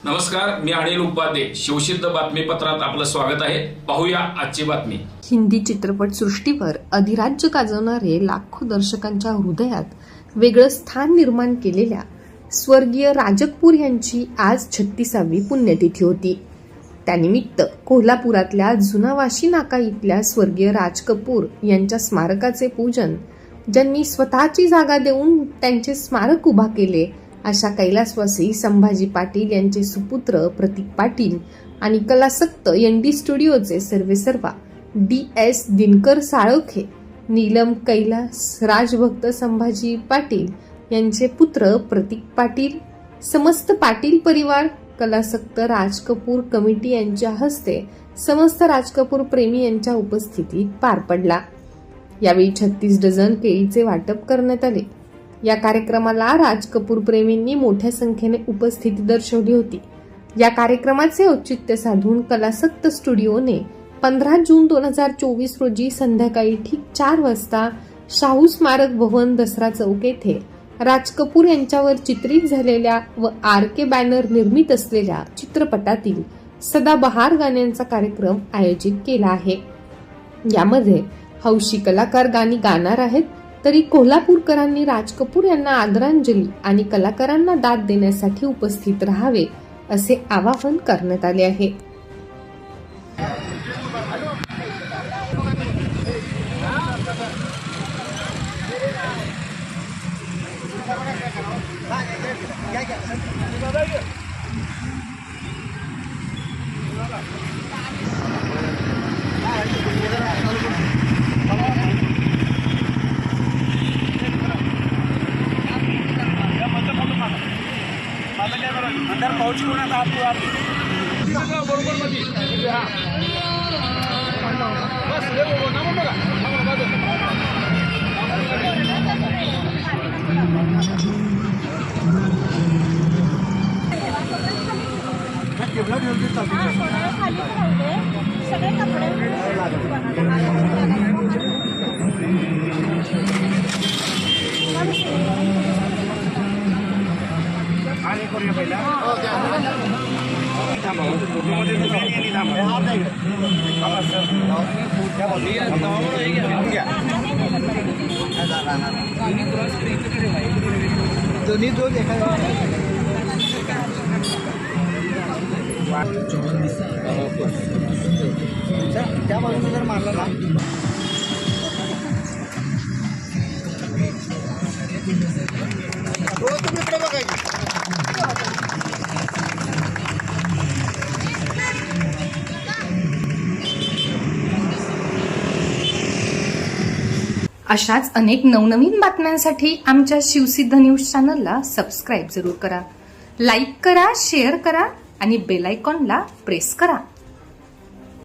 नमस्कार, मी अनिल उपाध्ये. शिवसिद्ध बातमीपत्रात आपलं स्वागत आहे. पाहूया आजची बातमी. हिंदी चित्रपट सृष्टीवर अधिराज्य गाजवणारे लाखो दर्शकांच्या हृदयात वेगळं स्थान निर्माण केलेल्या स्वर्गीय राज कपूर यांची आज 36वी पुण्यतिथी होती. त्यानिमित्त कोल्हापुरातल्या जुना वाशी नाका इथल्या स्वर्गीय राज कपूर यांच्या स्मारकाचे पूजन, ज्यांनी स्वतःची जागा देऊन त्यांचे स्मारक उभा केले, अशा कैलासवासी संभाजी पाटील यांचे सुपुत्र प्रतीक पाटील आणि कलासक्त एनडी स्टुडिओचे सर्वेसर्वा DS दिनकर साळोखे, नीलम कैलास राजभक्त संभाजी पाटील यांचे पुत्र प्रतीक पाटील, समस्त पाटील परिवार, कलासक्त राज कपूर कमिटी यांच्या हस्ते समस्त राज कपूर प्रेमी यांच्या उपस्थितीत पार पडला. यावेळी 36 डझन केळीचे वाटप करण्यात आले. या कार्यक्रमाला राज कपूर प्रेमींनी मोठ्या संख्येने उपस्थिती दर्शवली होती. या कार्यक्रमाचे औचित्य साधून कलासक्त स्टुडिओने 15 जून 2024 रोजी संध्याकाळी ठीक 4 वाजता शाहू स्मारक भवन, दसरा चौक येथे राज कपूर यांच्यावर चित्रित झालेल्या व RK बॅनर निर्मित असलेल्या चित्रपटातील सदाबहार गाण्यांचा कार्यक्रम आयोजित केला आहे. यामध्ये हौशी कलाकार गाणी गाणार आहेत, तरी कोल्हापूरकरांनी राज कपूर यांना आदरांजली आणि कलाकारांना दाद देण्यासाठी उपस्थित राहावे, असे आवाहन करण्यात आले आहे. अंदर पहुंच ना था आपको दोन्ही जो देखा त्या बाजूने जर मारलं ना तुम्ही इकडे बघायची. अशाच अनेक नवनवीन बातम्यांसाठी आमच्या शिवसिद्ध न्यूज चॅनलला सबस्क्राईब जरूर करा, लाईक करा, शेअर करा आणि बेल आयकॉनला प्रेस करा.